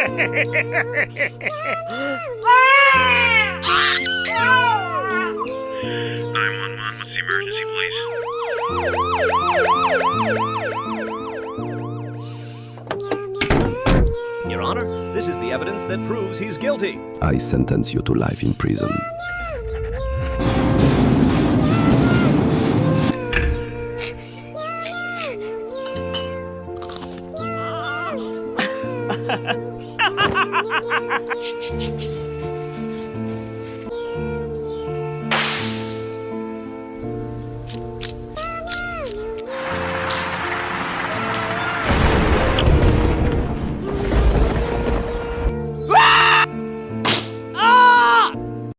What's the emergency, please? Your Honor, this is the evidence that proves he's guilty. I sentence you to life in prison.